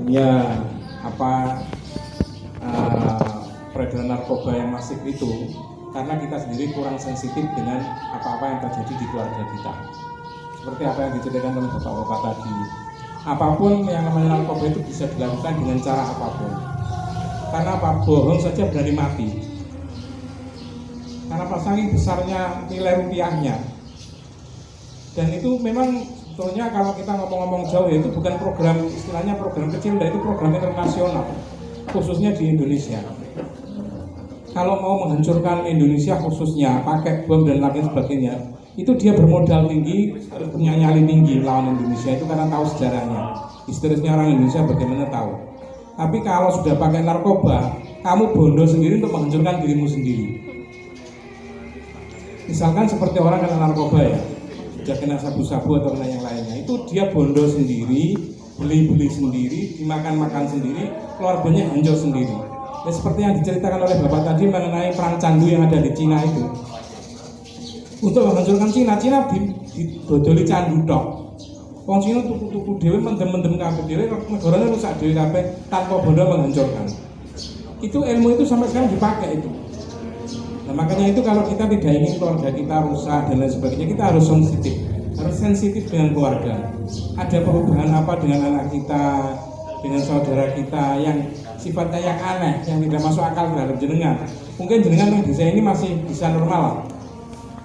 Ya apa peredaran narkoba yang masif itu karena kita sendiri kurang sensitif dengan apa-apa yang terjadi di keluarga kita. Seperti apa yang diceritakan oleh Bapak-bapak tadi. Apapun yang namanya narkoba itu bisa dilakukan dengan cara apapun. Karena apa? Bohong saja berani mati. Karena saking besarnya nilai rupiahnya. Dan itu memang sebetulnya kalau kita ngomong-ngomong jauh ya itu bukan program, istilahnya program kecil, itu program internasional, khususnya di Indonesia. Kalau mau menghancurkan Indonesia khususnya pakai bom dan lain sebagainya, itu dia bermodal tinggi, harus punya nyali tinggi lawan Indonesia itu karena tahu sejarahnya. Historisnya orang Indonesia bagaimana tahu. Tapi kalau sudah pakai narkoba, kamu bondo sendiri untuk menghancurkan dirimu sendiri. Misalkan seperti orang kena narkoba ya, sudah kena sabu-sabu atau kena yang lainnya, itu dia bondo sendiri, beli-beli sendiri, dimakan-makan sendiri, keluarganya hancur sendiri. Ya, seperti yang diceritakan oleh Bapak tadi mengenai perang candu yang ada di Cina itu. Untuk menghancurkan Cina didodoli candu tok. Wong Cina tuku-tuku dhewe mendem-mendem kabeh dhewe, negarane rusak dhewe kabeh tanpa bondo menghancurkan. Itu ilmu itu sampai sekarang dipakai itu. Nah, makanya itu kalau kita tidak ingin keluarga kita rusak dan lain sebagainya, kita harus sensitif dengan keluarga. Ada perubahan apa dengan anak kita, dengan saudara kita yang sifatnya yang aneh, yang tidak masuk akal terhadap jenengan. Mungkin jenengan yang desa ini masih bisa normal lah.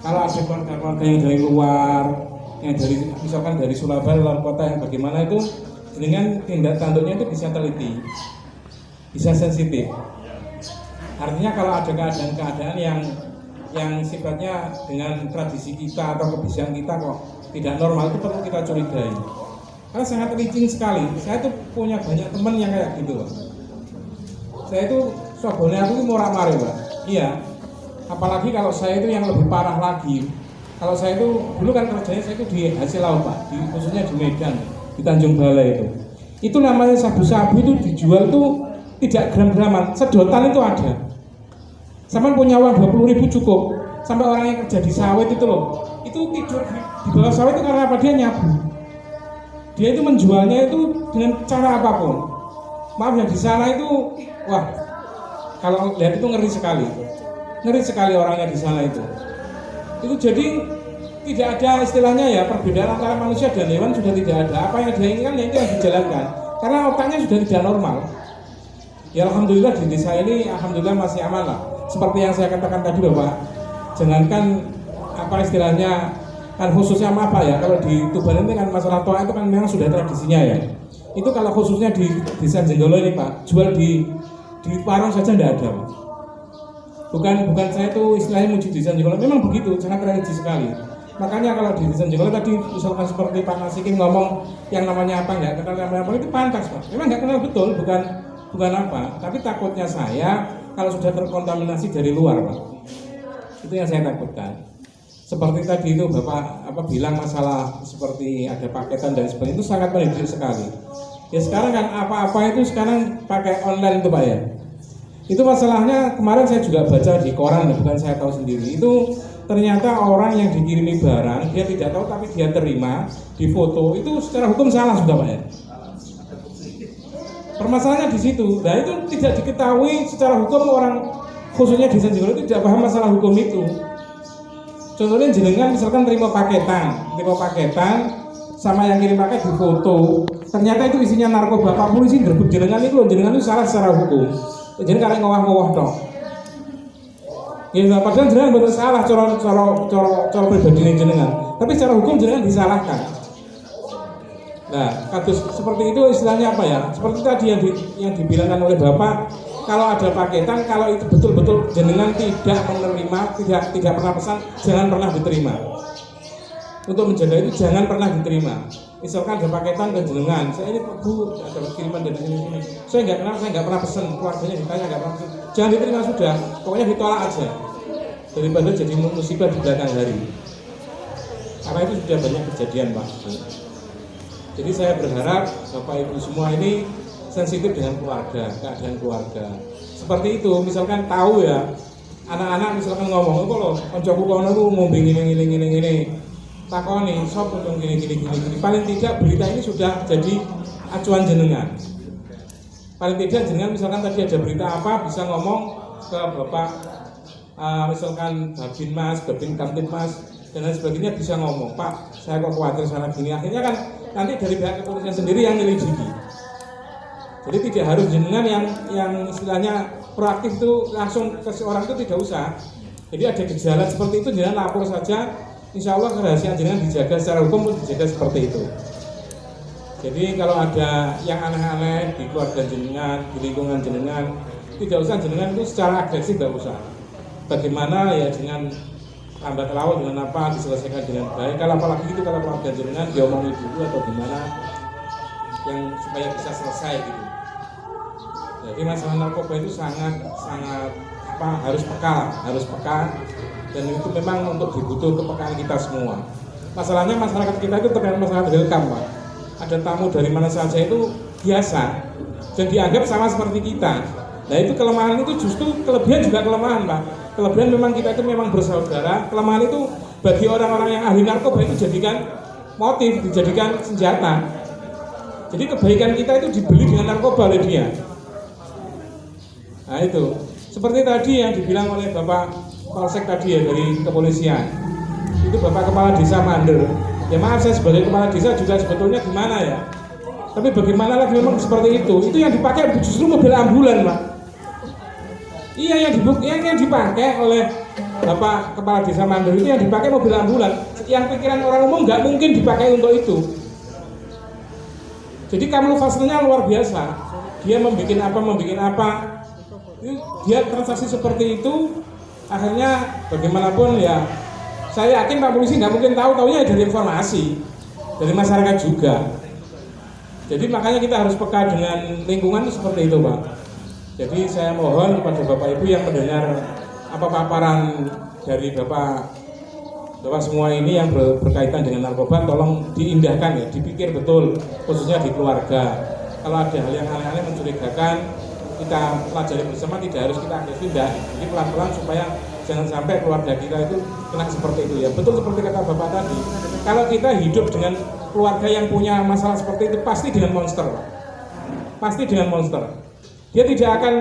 Kalau ada keluarga-keluarga yang dari luar, yang dari misalkan dari Surabaya luar kota yang bagaimana itu, jenengan tindak tanduknya itu bisa teliti, bisa sensitif. Artinya kalau ada keadaan-keadaan yang sifatnya dengan tradisi kita atau kebiasaan kita kok tidak normal, itu perlu kita curigai. Karena sangat licin sekali. Saya tuh punya banyak teman yang kayak gitu, Pak. Saya itu sobone aku morak-marik, Pak. Iya. Apalagi kalau saya itu yang lebih parah lagi. Kalau saya itu dulu kan kerjanya saya itu di hasil laut, Pak, khususnya di Medan, di Tanjung Balai itu. Itu namanya sabu-sabu itu dijual tuh tidak gram-graman, sedotan itu ada. Sampai punya uang 20.000 cukup. Sampai orang yang kerja di sawit itu loh, itu tidur di bawah sawit itu karena apa? Dia nyabu. Dia itu menjualnya itu dengan cara apapun. Maaf yang di sana itu, wah, kalau lihat itu ngeri sekali orangnya di sana itu. Itu jadi tidak ada istilahnya ya, perbedaan antara manusia dan hewan sudah tidak ada. Apa yang dia inginkan ya itu yang dijalankan. Karena otaknya sudah tidak normal. Ya alhamdulillah di desa ini alhamdulillah masih aman lah. Seperti yang saya katakan tadi Bapak, jangankan apa istilahnya kan khususnya apa ya, kalau di Tuban ini kan masalah toa itu kan memang sudah tradisinya ya. Itu kalau khususnya di desa Jenggolo ini Pak, jual di warung saja tidak ada Pak. Bukan saya itu istilahnya muji desa Jenggolo, memang begitu, sangat religi sekali. Makanya kalau di desa Jenggolo tadi misalkan seperti Pak Nasikin ngomong yang namanya apa nggak kenal namanya apa itu pantas Pak. Memang nggak kenal betul, bukan apa, tapi takutnya saya kalau sudah terkontaminasi dari luar Pak. Itu yang saya takutkan. Seperti tadi itu Bapak bilang masalah seperti ada paketan dan sebagainya, itu sangat mendidik sekali. Ya sekarang kan apa-apa itu sekarang pakai online itu Pak ya. Itu masalahnya kemarin saya juga baca di koran, bukan saya tahu sendiri. Itu ternyata orang yang dikirimi barang dia tidak tahu tapi dia terima, difoto, itu secara hukum salah sudah Pak ya. Permasalahannya di situ. Nah itu tidak diketahui secara hukum, orang khususnya di Jenggolo itu tidak paham masalah hukum itu. Contohnya jenengan misalkan terima paketan sama yang kirim paket difoto, ternyata itu isinya narkoba. Pak polisi ngerebut jenengan itu salah secara hukum. Jadi karena ngowah-ngowah dong. Ya padahal jenengan betul salah cara pribadi jenengan. Tapi secara hukum jenengan disalahkan. Nah, kasus seperti itu istilahnya apa ya? Seperti tadi yang dibilangkan oleh Bapak, kalau ada paketan, kalau itu betul-betul jenengan tidak menerima, tidak pernah pesan, jangan pernah diterima. Untuk menjaga itu jangan pernah diterima. Misalkan ada paketan ke jenengan, saya ini Bu, ada kiriman dari sini. Saya nggak kenal, saya nggak pernah pesan, keluarganya ditanya nggak pernah pesan. Jangan diterima sudah, pokoknya ditolak aja. Daripada jadi musibah di belakang hari. Karena itu sudah banyak kejadian Pak. Jadi saya berharap Bapak Ibu semua ini sensitif dengan keluarga, keadaan keluarga. Seperti itu, misalkan tahu ya, anak-anak misalkan ngomong, kok lo, koncoku kono lu ngombe gini. Takoni, sop dong gini. Paling tidak berita ini sudah jadi acuan jenengan. Paling tidak jenengan misalkan tadi ada berita apa bisa ngomong ke Bapak misalkan Babin Kamtibmas dan lain sebagainya, bisa ngomong, Pak saya kok khawatir sana gini. Akhirnya kan nanti dari pihak kepolisian sendiri yang menyelidiki. Jadi tidak harus jenengan yang istilahnya proaktif itu langsung ke seorang itu, tidak usah. Jadi ada gejala seperti itu jenengan lapor saja, insya Allah kerahasiaan jenengan dijaga secara hukum, dijaga seperti itu. Jadi kalau ada yang aneh-aneh di keluarga jenengan, di lingkungan jenengan, tidak usah jenengan itu secara agresif, tidak usah. Bagaimana ya dengan lambat laun dengan apa diselesaikan dengan baik. Kalau apalagi itu kalau keluarga jenengan diomongin dulu atau gimana yang supaya bisa selesai gitu. Jadi masalah narkoba itu sangat harus peka dan itu memang untuk dibutuh kepekaan kita semua. Masalahnya masyarakat kita itu terkait masalah welcome, Pak. Ada tamu dari mana saja itu biasa dan dianggap sama seperti kita. Nah itu kelemahan itu justru kelebihan juga kelemahan, Pak. Kelebihan memang kita itu memang bersaudara. Kelemahan itu bagi orang-orang yang ahli narkoba itu jadikan motif, dijadikan senjata. Jadi kebaikan kita itu dibeli dengan narkoba oleh dia. Nah itu seperti tadi yang dibilang oleh Bapak Polsek tadi ya dari kepolisian. Itu Bapak Kepala Desa Mander. Ya maaf saya sebagai Kepala Desa juga sebetulnya gimana ya. Tapi bagaimana lagi memang seperti itu. Itu yang dipakai justru mobil ambulan, Pak. Iya yang dipakai oleh Bapak Kepala Desa Mander itu yang dipakai mobil ambulan. Yang pikiran orang umum nggak mungkin dipakai untuk itu. Jadi kamuflasenya luar biasa. Dia membuat apa. Dia transaksi seperti itu. Akhirnya bagaimanapun ya saya yakin Pak Polisi nggak mungkin taunya dari informasi dari masyarakat juga. Jadi makanya kita harus peka dengan lingkungan seperti itu, Pak. Jadi saya mohon kepada Bapak Ibu yang mendengar apa paparan dari Bapak semua ini yang berkaitan dengan narkoba, tolong diindahkan ya, dipikir betul, khususnya di keluarga. Kalau ada hal yang aneh-aneh mencurigakan, kita pelajari bersama, tidak harus kita agresif, jadi pelan-pelan supaya jangan sampai keluarga kita itu kena seperti itu ya. Betul seperti kata Bapak tadi, kalau kita hidup dengan keluarga yang punya masalah seperti itu pasti dengan monster, Pak. Pasti dengan monster. Dia tidak akan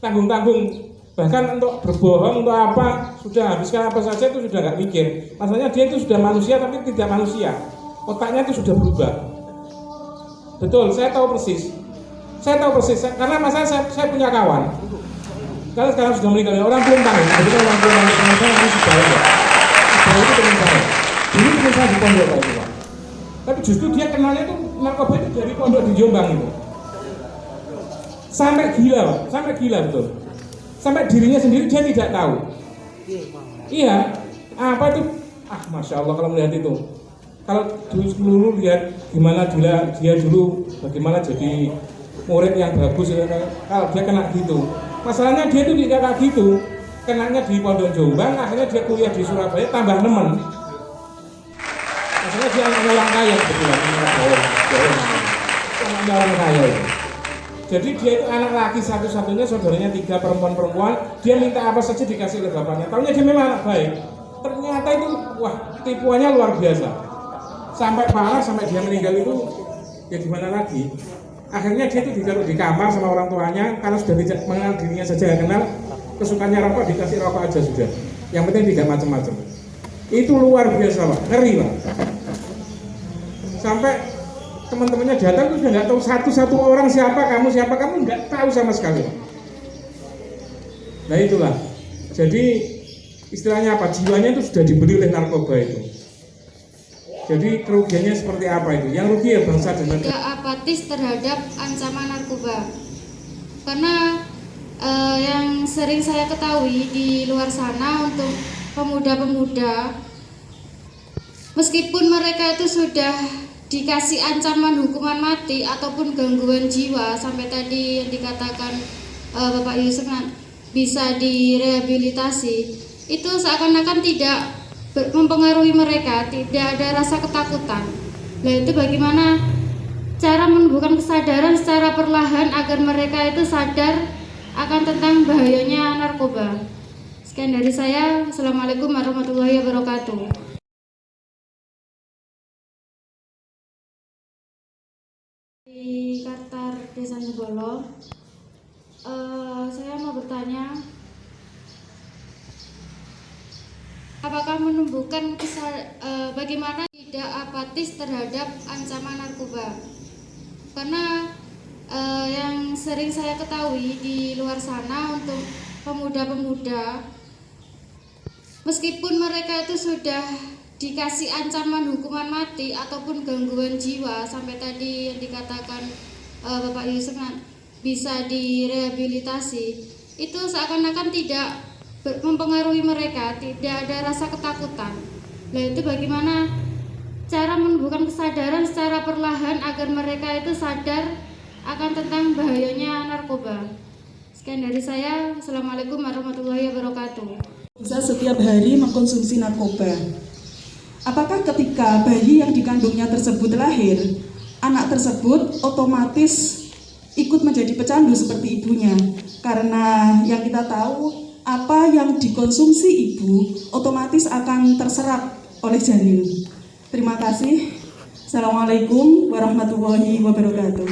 tanggung-tanggung, bahkan untuk berbohong untuk apa, sudah habiskan apa saja itu sudah nggak mikir. Masalahnya dia itu sudah manusia tapi tidak manusia, otaknya itu sudah berubah. Betul, saya tahu persis karena masalah saya punya kawan. Kalau sekarang sudah meninggal, orang belum tahu. Kebetulan orang belum tahu teman saya ini sudah itu teman saya. Dulu teman saya di pondok Pak itu, Pak. Tapi justru dia kenalnya itu narkoba itu dari pondok di Jombang itu. Sampai gila, Pak. Sampai gila betul. Sampai dirinya sendiri dia tidak tahu. Iya, apa itu? Masya Allah kalau melihat itu. Kalau dulu lihat gimana dia dulu bagaimana jadi murid yang bagus, kalau dia kena gitu. Masalahnya dia itu tidak kayak gitu, kenanya di Pondok Jombang, akhirnya dia kuliah di Surabaya tambah nemen. Masalahnya dia anaknya orang kaya kebetulan, anaknya orang kaya itu. Jadi dia itu anak laki satu-satunya, saudaranya 3 perempuan, dia minta apa saja dikasih oleh bapaknya. Taunya dia memang anak baik. Ternyata itu, wah tipuannya luar biasa. Sampai parah, sampai dia meninggal itu, ya gimana lagi? Akhirnya dia itu ditaruh di kamar sama orang tuanya. Kalau sudah tidak mengenal dirinya saja nggak kenal, kesukaannya rokok dikasih rokok aja sudah. Yang penting tidak macam-macam. Itu luar biasa, Pak, ngeri, Pak. Sampai teman-temannya datang itu sudah nggak tahu satu-satu orang siapa kamu nggak tahu sama sekali, Pak. Nah itulah. Jadi istilahnya apa? Jiwanya itu sudah dibeli oleh narkoba itu. Jadi kerugiannya seperti apa itu? Yang rugi ya bangsa dan negara. Tidak apatis terhadap ancaman narkoba. Karena yang sering saya ketahui di luar sana untuk pemuda-pemuda, meskipun mereka itu sudah dikasih ancaman hukuman mati ataupun gangguan jiwa, sampai tadi yang dikatakan Bapak Yusuf bisa direhabilitasi, itu seakan-akan tidak mempengaruhi mereka, tidak ada rasa ketakutan. Nah itu bagaimana cara menumbuhkan kesadaran secara perlahan agar mereka itu sadar akan tentang bahayanya narkoba. Sekian dari saya. Assalamualaikum warahmatullahi wabarakatuh. Di Qatar Desa Nyebolo. Saya mau bertanya, apakah menumbuhkan bagaimana tidak apatis terhadap ancaman narkoba? Karena yang sering saya ketahui di luar sana untuk pemuda-pemuda, meskipun mereka itu sudah dikasih ancaman hukuman mati ataupun gangguan jiwa, sampai tadi yang dikatakan Bapak Yusuf bisa direhabilitasi, itu seakan-akan tidak mempengaruhi mereka, tidak ada rasa ketakutan. Nah, itu bagaimana cara menumbuhkan kesadaran secara perlahan agar mereka itu sadar akan tentang bahayanya narkoba? Sekian dari saya. Assalamualaikum warahmatullahi wabarakatuh. Bisa setiap hari mengkonsumsi narkoba. Apakah ketika bayi yang dikandungnya tersebut lahir, anak tersebut otomatis ikut menjadi pecandu seperti ibunya? Karena yang kita tahu, apa yang dikonsumsi ibu otomatis akan terserap oleh janin. Terima kasih. Assalamualaikum warahmatullahi wabarakatuh.